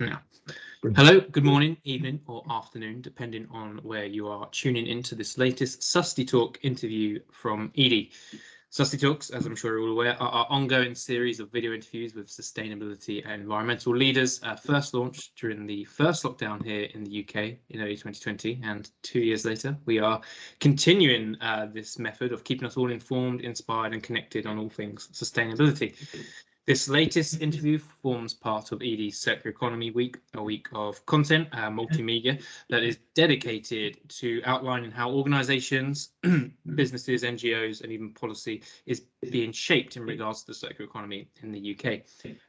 Now, Brilliant. hello, good morning, evening, or afternoon, depending on where you are tuning into this latest Susty Talk interview from Edie. Susty Talks, as I'm sure you're all aware, are our ongoing series of video interviews with sustainability and environmental leaders, first launched during the first lockdown here in the UK in early 2020, and 2 years later, we are continuing this method of keeping us all informed, inspired, and connected on all things sustainability. This latest interview forms part of Edie's Circular Economy Week, a week of content, multimedia, that is dedicated to outlining how organisations, businesses, NGOs, and even policy is being shaped in regards to the circular economy in the UK.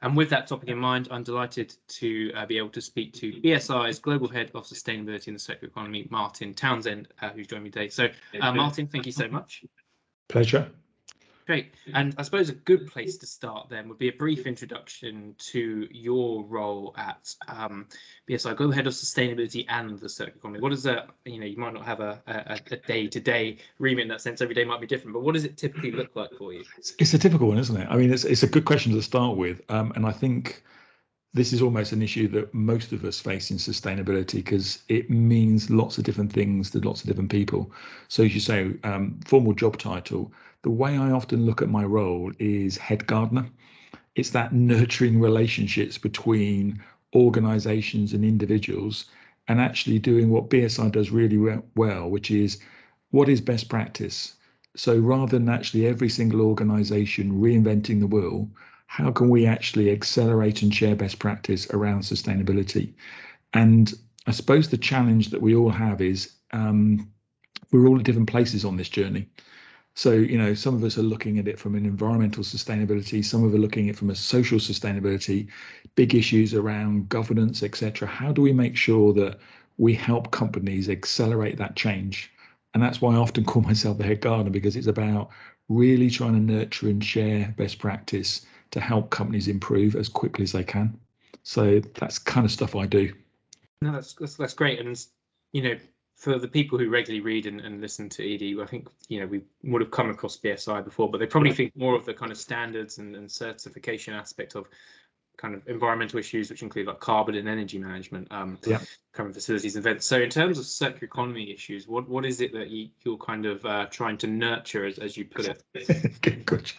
And with that topic in mind, I'm delighted to be able to speak to BSI's Global Head of Sustainability in the Circular Economy, Martin Townsend, who's joined me today. So, Martin, thank you so much. Pleasure. Great. And I suppose a good place to start then would be a brief introduction to your role at BSI, Global Head of Sustainability and the Circular Economy. What is you might not have a day-to-day remit in that sense, every day might be different, but what does it typically look like for you? It's a typical one, isn't it? I mean, it's a good question to start with. And I think this is almost an issue that most of us face in sustainability because it means lots of different things to lots of different people. So as you say, formal job title, the way I often look at my role is head gardener. It's that nurturing relationships between organizations and individuals and actually doing what BSI does really well, which is what is best practice. So rather than actually every single organization reinventing the wheel, how can we actually accelerate and share best practice around sustainability? And I suppose the challenge that we all have is we're all at different places on this journey. So, some of us are looking at it from an environmental sustainability, some of us are looking at it from a social sustainability, big issues around governance, etc. How do we make sure that we help companies accelerate that change? And that's why I often call myself the head gardener, because it's about really trying to nurture and share best practice to help companies improve as quickly as they can. So that's kind of stuff I do. No, that's great. And, for the people who regularly read and listen to Edie, I think, we would have come across BSI before, but they probably think more of the kind of standards and certification aspect of kind of environmental issues, which include like carbon and energy management, carbon facilities and events. So in terms of circular economy issues, what is it that you're kind of trying to nurture, as you put it? Good question.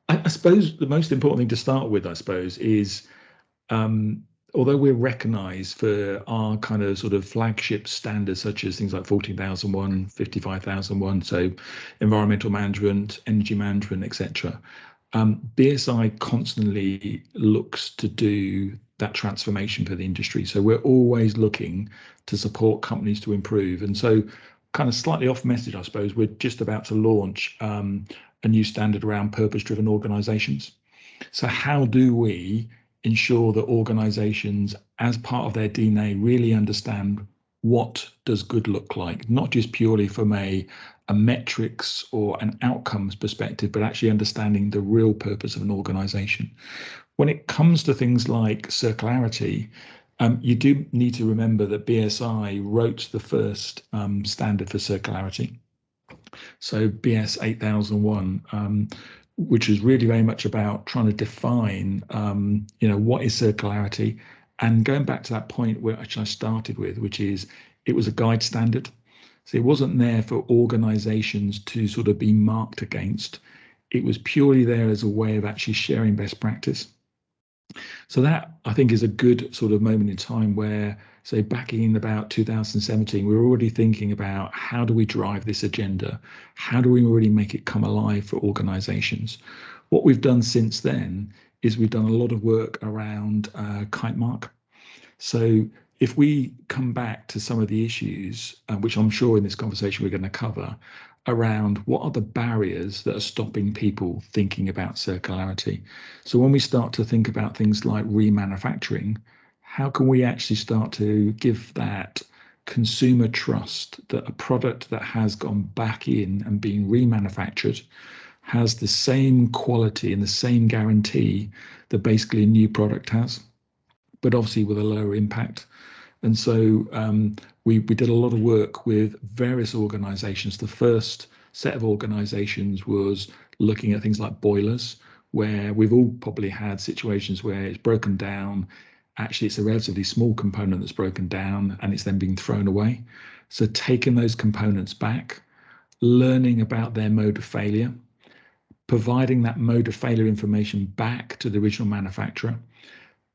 I suppose the most important thing to start with, is although we're recognised for our kind of sort of flagship standards, such as things like 14,001, 55,001, so environmental management, energy management, etc., BSI constantly looks to do that transformation for the industry. So we're always looking to support companies to improve. And so kind of slightly off message, I suppose, we're just about to launch a new standard around purpose-driven organisations. So how do we ensure that organisations, as part of their DNA, really understand what does good look like, not just purely from a metrics or an outcomes perspective, but actually understanding the real purpose of an organisation. When it comes to things like circularity, you do need to remember that BSI wrote the first standard for circularity. So BS 8001, which is really very much about trying to define, what is circularity, and going back to that point which I started with, which is it was a guide standard. So it wasn't there for organizations to sort of be marked against. It was purely there as a way of actually sharing best practice. So that, I think, is a good sort of moment in time where, say, back in about 2017, we were already thinking about how do we drive this agenda? How do we really make it come alive for organizations? What we've done since then is we've done a lot of work around kite mark. So if we come back to some of the issues, which I'm sure in this conversation we're going to cover, around what are the barriers that are stopping people thinking about circularity. So when we start to think about things like remanufacturing, how can we actually start to give that consumer trust that a product that has gone back in and been remanufactured has the same quality and the same guarantee that basically a new product has, but obviously with a lower impact. And so we did a lot of work with various organizations. The first set of organizations was looking at things like boilers, where we've all probably had situations where it's broken down actually it's a relatively small component that's broken down and it's then being thrown away. So taking those components back, learning about their mode of failure, providing that mode of failure information back to the original manufacturer,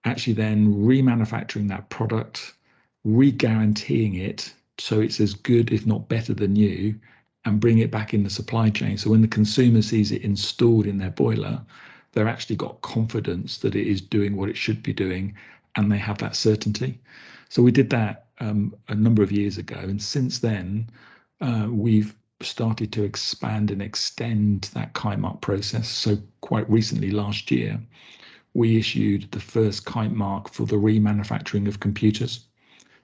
actually then remanufacturing that product, re-guaranteeing it so it's as good, if not better than new, and bring it back in the supply chain. So when the consumer sees it installed in their boiler, they've actually got confidence that it is doing what it should be doing, and they have that certainty. So we did that a number of years ago, and since then we've started to expand and extend that kite mark process. So quite recently, last year, we issued the first kite mark for the remanufacturing of computers.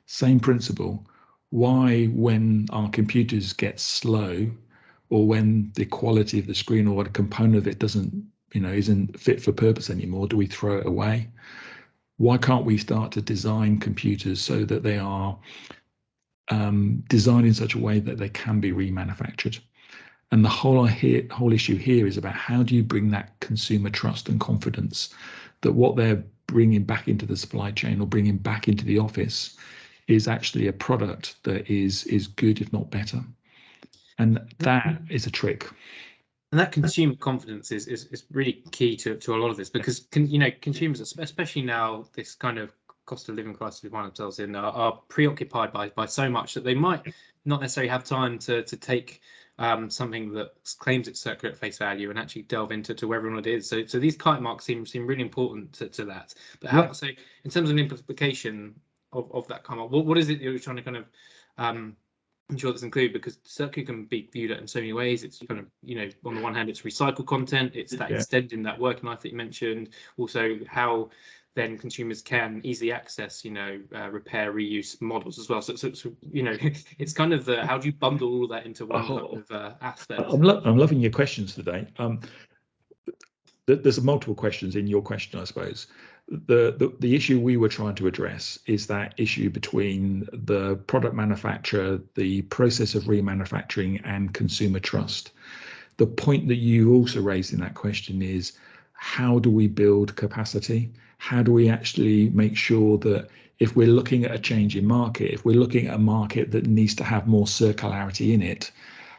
Same principle. Why, when our computers get slow, or when the quality of the screen or a component of it isn't fit for purpose anymore, do we throw it away? Why can't we start to design computers so that they are designed in such a way that they can be remanufactured? And the whole issue here is about how do you bring that consumer trust and confidence that what they're bringing back into the supply chain or bringing back into the office is actually a product that is good, if not better. And that is a trick. And that consumer confidence is really key to a lot of this, because consumers, especially now, this kind of cost of living crisis we find themselves in, are preoccupied by so much that they might not necessarily have time to take something that claims it's circular at face value and actually delve into where everyone it is. So these kite marks seem really important to that. But how, so in terms of an implication of that kite mark, what is it you're trying to kind of ensure that's included? Because circular can be viewed in so many ways. It's kind of, on the one hand, it's recycled content, it's that extending that working life that you mentioned, also how then consumers can easily access, repair, reuse models as well. So it's kind of how do you bundle all that into one kind of aspect? I'm loving your questions today. There's multiple questions in your question, I suppose. The issue we were trying to address is that issue between the product manufacturer, the process of remanufacturing, and consumer trust. The point that you also raised in that question is, how do we build capacity? How do we actually make sure that if we're looking at a change in market, if we're looking at a market that needs to have more circularity in it,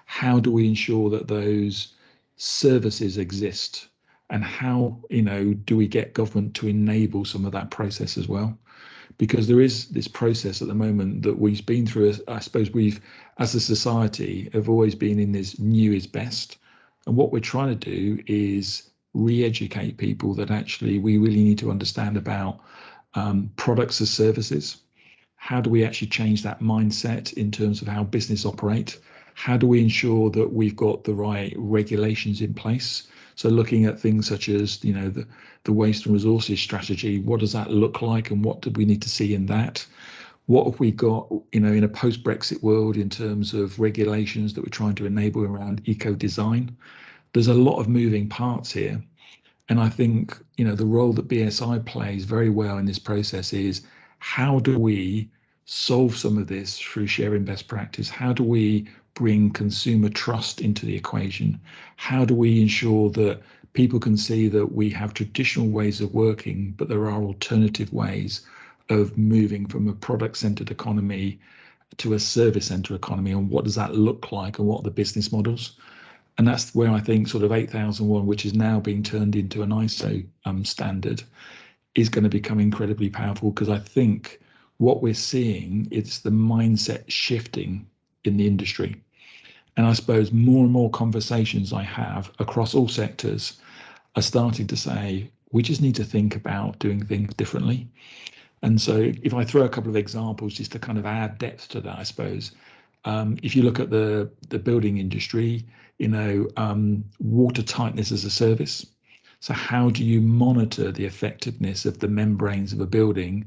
how do we ensure that those services exist? And how, do we get government to enable some of that process as well? Because there is this process at the moment that we've been through. I suppose we've, as a society, have always been in this new is best. And what we're trying to do is re-educate people that actually we really need to understand about products as services. How do we actually change that mindset in terms of how business operate? How do we ensure that we've got the right regulations in place? So looking at things such as, the waste and resources strategy, what does that look like, and what do we need to see in that? What have we got, in a post-Brexit world in terms of regulations that we're trying to enable around eco-design? There's a lot of moving parts here. And I think, the role that BSI plays very well in this process is, how do we solve some of this through sharing best practice? How do we bring consumer trust into the equation? How do we ensure that people can see that we have traditional ways of working, but there are alternative ways of moving from a product-centered economy to a service-centered economy? And what does that look like, and what are the business models? And that's where I think sort of 8001, which is now being turned into an ISO standard, is going to become incredibly powerful, because I think what we're seeing is the mindset shifting in the industry. And I suppose more and more conversations I have across all sectors are starting to say, we just need to think about doing things differently. And so if I throw a couple of examples just to kind of add depth to that, I suppose, if you look at the building industry, water tightness as a service. So how do you monitor the effectiveness of the membranes of a building?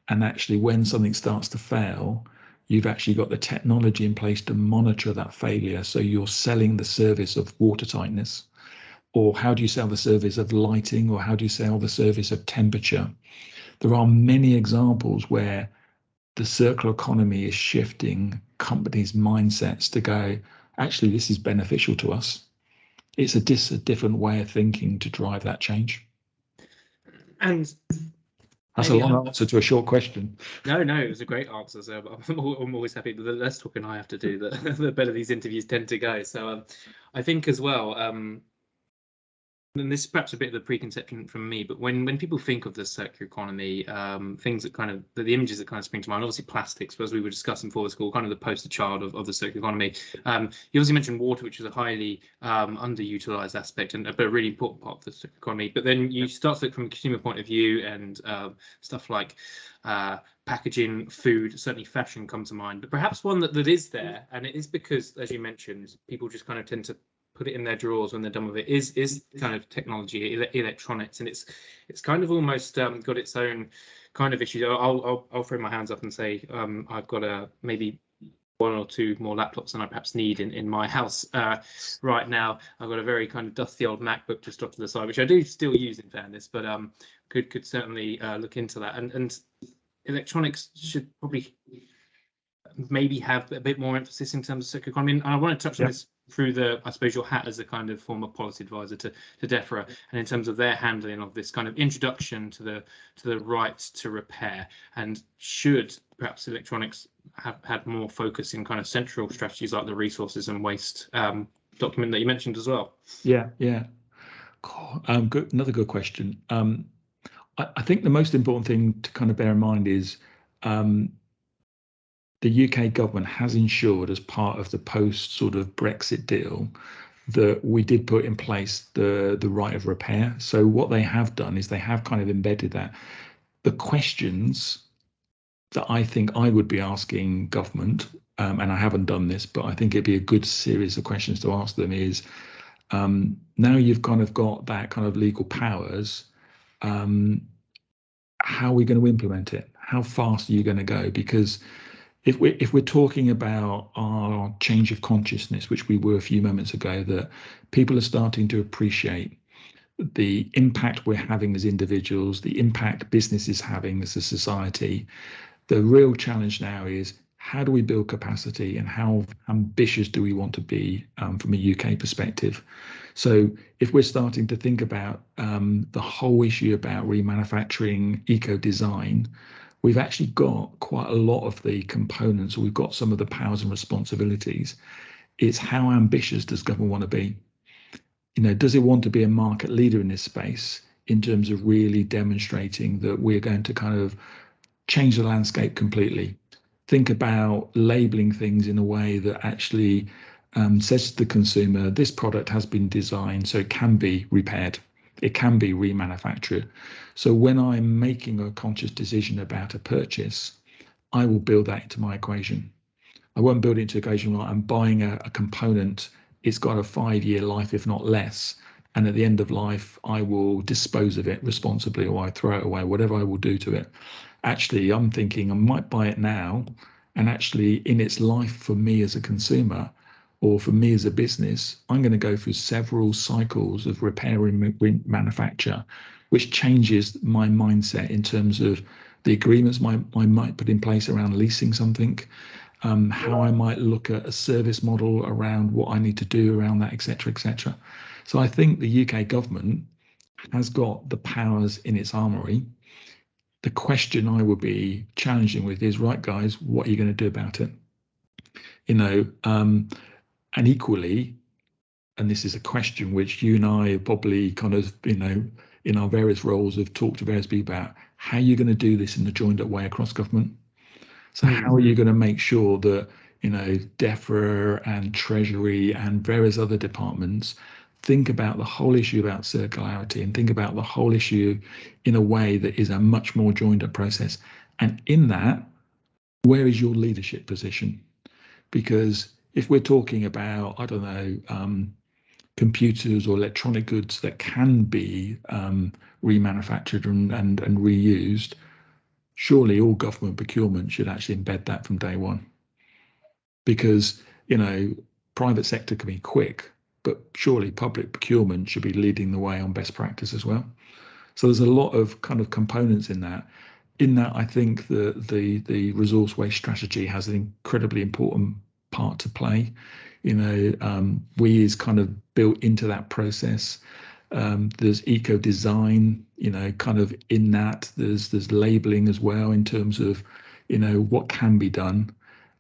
And actually, when something starts to fail, you've actually got the technology in place to monitor that failure. So you're selling the service of water tightness. Or how do you sell the service of lighting? Or how do you sell the service of temperature? There are many examples where the circular economy is shifting companies' mindsets to go, actually, this is beneficial to us. It's a different way of thinking to drive that change. And That's a long answer to a short question. No, it was a great answer. So I'm always happy. But the less talking I have to do, the better these interviews tend to go. So I think as well, and this is perhaps a bit of the preconception from me, but when people think of the circular economy, things that kind of the images that kind of spring to mind, obviously plastics, but as we were discussing before the school, kind of the poster child of the circular economy. You also mentioned water, which is a highly underutilized aspect and a really important part of the circular economy. But then you start to look from a consumer point of view, and stuff like packaging, food, certainly fashion come to mind. But perhaps one that is there, and it is because, as you mentioned, people just kind of tend to put it in their drawers when they're done with it, is kind of technology, electronics, and it's kind of almost got its own kind of issues. I'll throw my hands up and say I've got maybe one or two more laptops than I perhaps need in my house right now. I've got a very kind of dusty old MacBook just off to the side, which I do still use in fairness, but could certainly look into that. And electronics should probably maybe have a bit more emphasis in terms of circular economy. And I want to touch on this through I suppose your hat as a kind of former policy advisor to DEFRA, and in terms of their handling of this kind of introduction to the right to repair, and should perhaps electronics have had more focus in kind of central strategies like the resources and waste document that you mentioned as well. Yeah. Good. Another good question. I think the most important thing to kind of bear in mind is the UK government has ensured, as part of the post sort of Brexit deal, that we did put in place the right of repair. So what they have done is they have kind of embedded that. The questions that I think I would be asking government, and I haven't done this, but I think it'd be a good series of questions to ask them is, now you've kind of got that kind of legal powers, how are we going to implement it? How fast are you going to go? Because if we're talking about our change of consciousness, which we were a few moments ago, that people are starting to appreciate the impact we're having as individuals, the impact business is having as a society, the real challenge now is how do we build capacity, and how ambitious do we want to be from a UK perspective? So if we're starting to think about the whole issue about remanufacturing, eco-design, we've actually got quite a lot of the components, or we've got some of the powers and responsibilities. It's how ambitious does government want to be? You know, does it want to be a market leader in this space in terms of really demonstrating that we're going to kind of change the landscape completely? Think about labeling things in a way that actually says to the consumer, this product has been designed so it can be repaired. It can be remanufactured. So when I'm making a conscious decision about a purchase, I will build that into my equation. I won't build it into the equation where I'm buying a component, it's got a 5-year life, if not less. And at the end of life, I will dispose of it responsibly, or I throw it away, whatever I will do to it. Actually, I'm thinking I might buy it now, and actually in its life for me as a consumer, or for me as a business, I'm going to go through several cycles of repair and manufacture, which changes my mindset in terms of the agreements I might put in place around leasing something, how I might look at a service model around what I need to do around that, etc., etc. So I think the UK government has got the powers in its armory. The question I would be challenging with is, right, guys, what are you going to do about it? You know, and equally, and this is a question which you and I probably kind of, you know, in our various roles have talked to various people about, how are you going to do this in a joined up way across government? So how are you going to make sure that, you know, DEFRA and Treasury and various other departments think about the whole issue about circularity, and think about the whole issue in a way that is a much more joined up process? And in that, where is your leadership position? Because if we're talking about, I don't know, computers or electronic goods that can be remanufactured and reused, surely all government procurement should actually embed that from day one. Because, you know, private sector can be quick, but surely public procurement should be leading the way on best practice as well. So there's a lot of kind of components in that. In that, I think the resource waste strategy has an incredibly important part to play. You know, we is kind of built into that process. There's eco design, kind of in that. There's labeling as well in terms of, what can be done.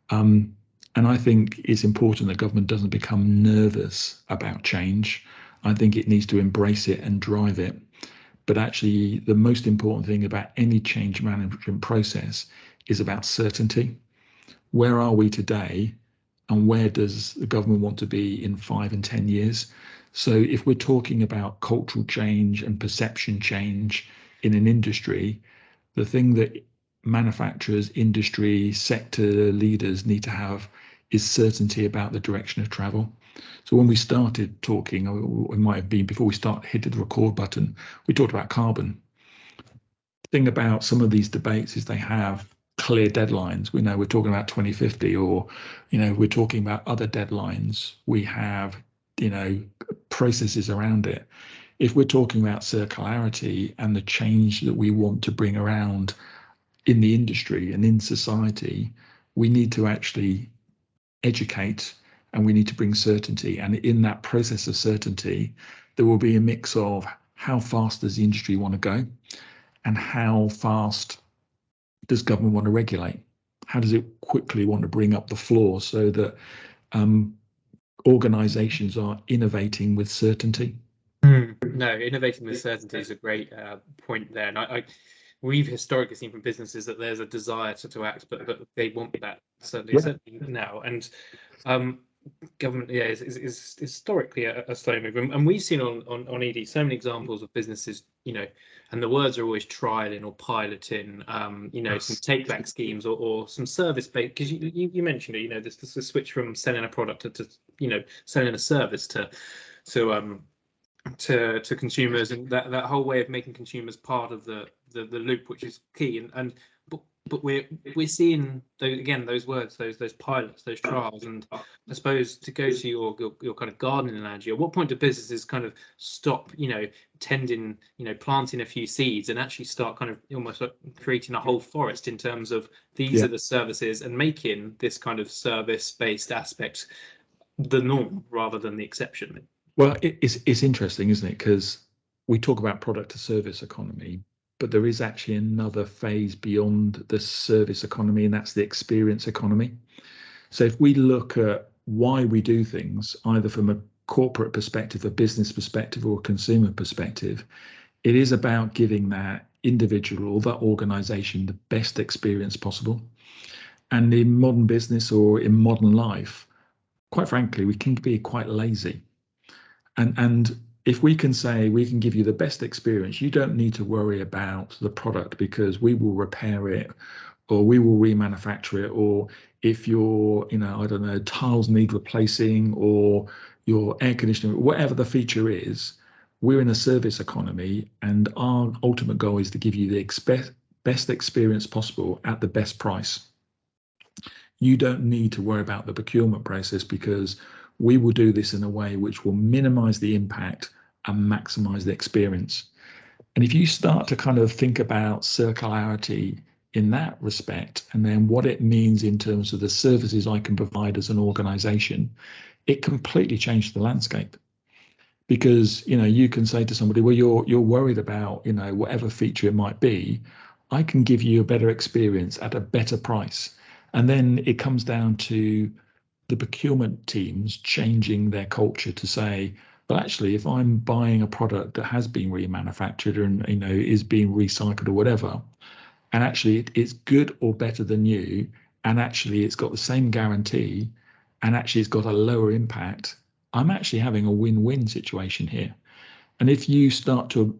And I think it's important that government doesn't become nervous about change. I think it needs to embrace it and drive it. But actually, the most important thing about any change management process is about certainty. Where are we today, and where does the government want to be in 5 and 10 years? So if we're talking about cultural change and perception change in an industry, the thing that manufacturers, industry, sector leaders need to have is certainty about the direction of travel. So when we started talking, or it might have been before we hit the record button, we talked about carbon. The thing about some of these debates is they have clear deadlines. We know we're talking about 2050, or we're talking about other deadlines. We have processes around it. If we're talking about circularity and the change that we want to bring around in the industry and in society, we need to actually educate, and we need to bring certainty. And in that process of certainty, there will be a mix of how fast does the industry want to go, and how fast does government want to regulate? How does it quickly want to bring up the floor so that organizations are innovating with certainty? No, innovating with certainty is a great point there. And we've historically seen from businesses that there's a desire to act, but they want that certainly now. And government, is historically a slow move. And we've seen on ED so many examples of businesses, and the words are always trialing or piloting, some take back schemes or some service based, because you mentioned it, this switch from selling a product to selling a service to consumers, and that whole way of making consumers part of the loop, which is key. But we're seeing those words, those pilots, those trials. And I suppose, to go to your kind of gardening analogy, at what point do businesses kind of stop tending, planting a few seeds, and actually start kind of almost like creating a whole forest in terms of these are the services, and making this kind of service based aspect the norm rather than the exception? Well, it's interesting, isn't it? Because we talk about product to service economy, but there is actually another phase beyond the service economy, and that's the experience economy. So if we look at why we do things, either from a corporate perspective, a business perspective, or a consumer perspective, it is about giving that individual or that organization the best experience possible. And in modern business or in modern life, quite frankly, we can be quite lazy. And if we can say we can give you the best experience, you don't need to worry about the product, because we will repair it, or we will remanufacture it. Or if your, I don't know, tiles need replacing, or your air conditioning, whatever the feature is, we're in a service economy, and our ultimate goal is to give you the best experience possible at the best price. You don't need to worry about the procurement process, because we will do this in a way which will minimize the impact and maximize the experience. And if you start to kind of think about circularity in that respect, and then what it means in terms of the services I can provide as an organization, it completely changed the landscape. Because you can say to somebody, well, you're worried about whatever feature it might be, I can give you a better experience at a better price. And then it comes down to the procurement teams changing their culture to say, but actually, if I'm buying a product that has been remanufactured and is being recycled or whatever, and actually it's good or better than new, and actually it's got the same guarantee, and actually it's got a lower impact, I'm actually having a win-win situation here. And if you start to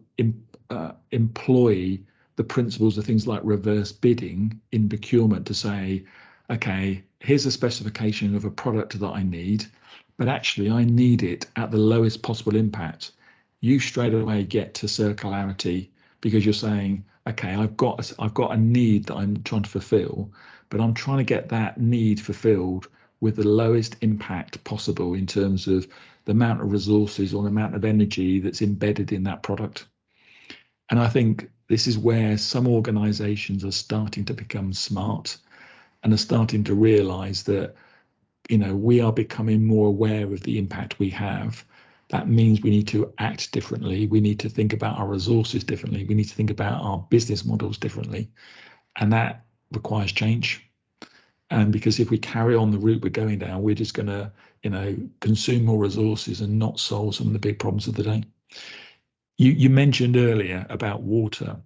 employ the principles of things like reverse bidding in procurement to say, okay, here's a specification of a product that I need, but actually I need it at the lowest possible impact, you straight away get to circularity, because you're saying, okay, I've got a need that I'm trying to fulfill, but I'm trying to get that need fulfilled with the lowest impact possible in terms of the amount of resources or the amount of energy that's embedded in that product. And I think this is where some organizations are starting to become smart, and are starting to realize that we are becoming more aware of the impact we have. That means we need to act differently. We need to think about our resources differently. We need to think about our business models differently. And that requires change. And because if we carry on the route we're going down, we're just going to, consume more resources and not solve some of the big problems of the day. You mentioned earlier about water,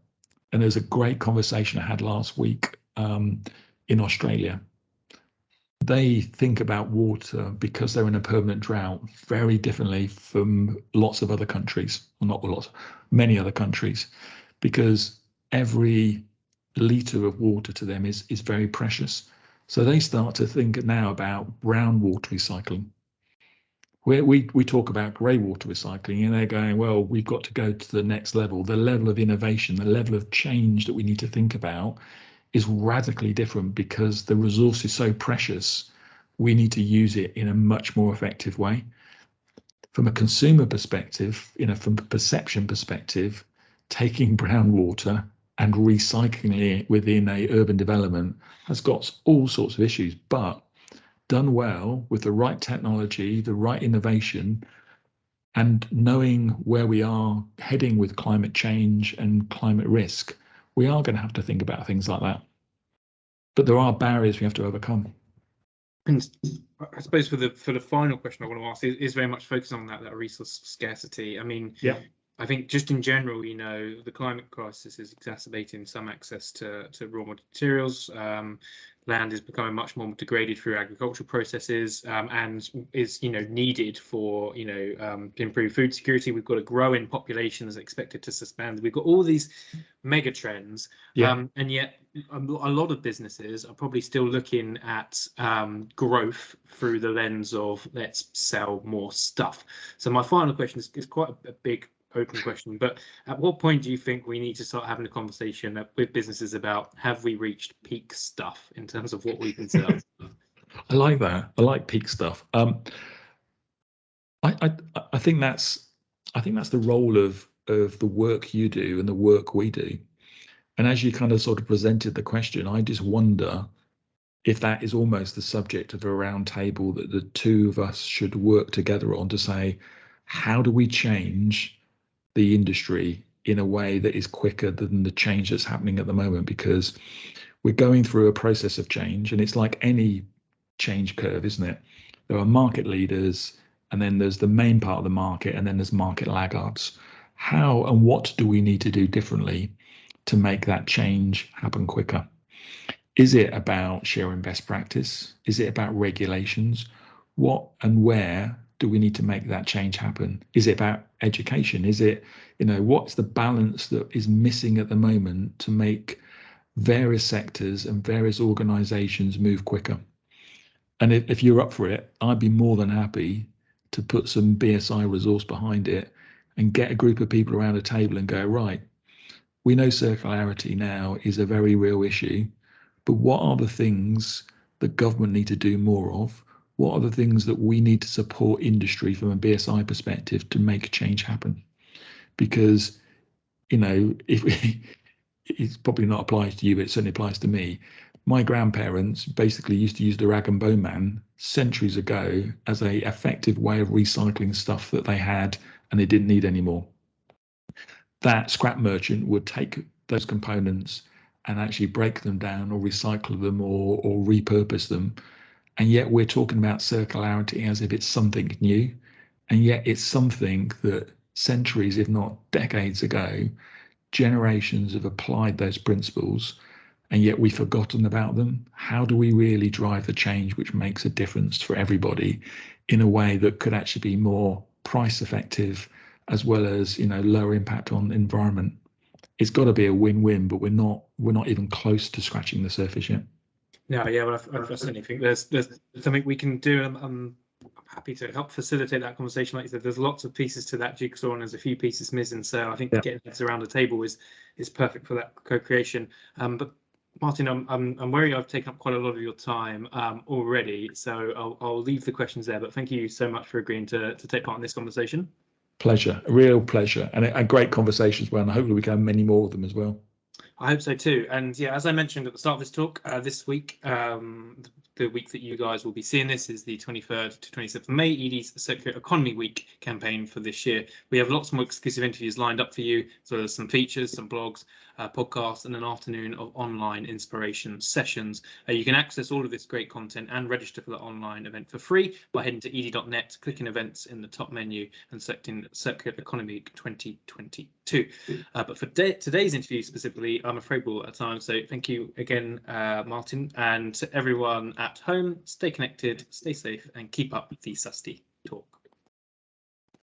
and there's a great conversation I had last week in Australia. They think about water, because they're in a permanent drought, very differently from lots of other countries, well, not lots, many other countries, because every litre of water to them is very precious. So they start to think now about brown water recycling. We talk about grey water recycling, and they're going, well, we've got to go to the next level. The level of innovation, the level of change that we need to think about is radically different, because the resource is so precious. We need to use it in a much more effective way. From a consumer perspective, from a perception perspective, taking brown water and recycling it within a urban development has got all sorts of issues, but done well with the right technology, the right innovation, and knowing where we are heading with climate change and climate risk, we are going to have to think about things like that. But there are barriers we have to overcome. And I suppose for the final question I want to ask is very much focused on that resource scarcity. I mean, yeah. I think just in general, the climate crisis is exacerbating some access to raw materials. Land is becoming much more degraded through agricultural processes, and is needed for to improve food security. We've got a growing population that's expected to suspend. We've got all these mega trends, and yet a lot of businesses are probably still looking at growth through the lens of let's sell more stuff. So my final question is quite a big open question, but at what point do you think we need to start having a conversation with businesses about, have we reached peak stuff in terms of what we can sell? I like that. I like peak stuff. I think that's the role of the work you do and the work we do. And as you kind of sort of presented the question, I just wonder if that is almost the subject of a round table that the two of us should work together on, to say, how do we change the industry in a way that is quicker than the change that's happening at the moment? Because we're going through a process of change, and it's like any change curve, isn't it? There are market leaders, and then there's the main part of the market, and then there's market laggards. How and what do we need to do differently to make that change happen quicker? Is it about sharing best practice? Is it about regulations? What and where do we need to make that change happen? Is it about education? Is it, what's the balance that is missing at the moment to make various sectors and various organizations move quicker? And if you're up for it, I'd be more than happy to put some BSI resource behind it and get a group of people around a table and go, right, we know circularity now is a very real issue, but what are the things that government need to do more of? What are the things that we need to support industry from a BSI perspective to make change happen? Because, it's probably not applies to you, but it certainly applies to me. My grandparents basically used to use the rag and bone man centuries ago as a effective way of recycling stuff that they had and they didn't need anymore. That scrap merchant would take those components and actually break them down or recycle them or repurpose them. And yet we're talking about circularity as if it's something new. And yet it's something that centuries, if not decades ago, generations have applied those principles, and yet we've forgotten about them. How do we really drive the change which makes a difference for everybody in a way that could actually be more price effective, as well as lower impact on the environment? It's got to be a win-win, but we're not even close to scratching the surface yet. No, yeah, well, I certainly think there's something we can do. I'm happy to help facilitate that conversation. Like you said, there's lots of pieces to that jigsaw, and there's a few pieces missing. So I think getting heads around the table is perfect for that co-creation. But Martin, I'm worried I've taken up quite a lot of your time already, so I'll leave the questions there. But thank you so much for agreeing to take part in this conversation. Pleasure, a real pleasure, and a great conversation as well. And hopefully we can have many more of them as well. I hope so too. And yeah, as I mentioned at the start of this talk, this week, the week that you guys will be seeing this is the 23rd to 27th of May, Edie's Circular Economy Week campaign for this year. We have lots more exclusive interviews lined up for you. So there's some features, some blogs, podcasts, and an afternoon of online inspiration sessions. You can access all of this great content and register for the online event for free by heading to edie.net, clicking events in the top menu and selecting Circular Economy Week 2022. But for today's interview specifically, I'm afraid we're out of time. So thank you again, Martin, and to everyone at home. Stay connected, stay safe, and keep up the Susty talk.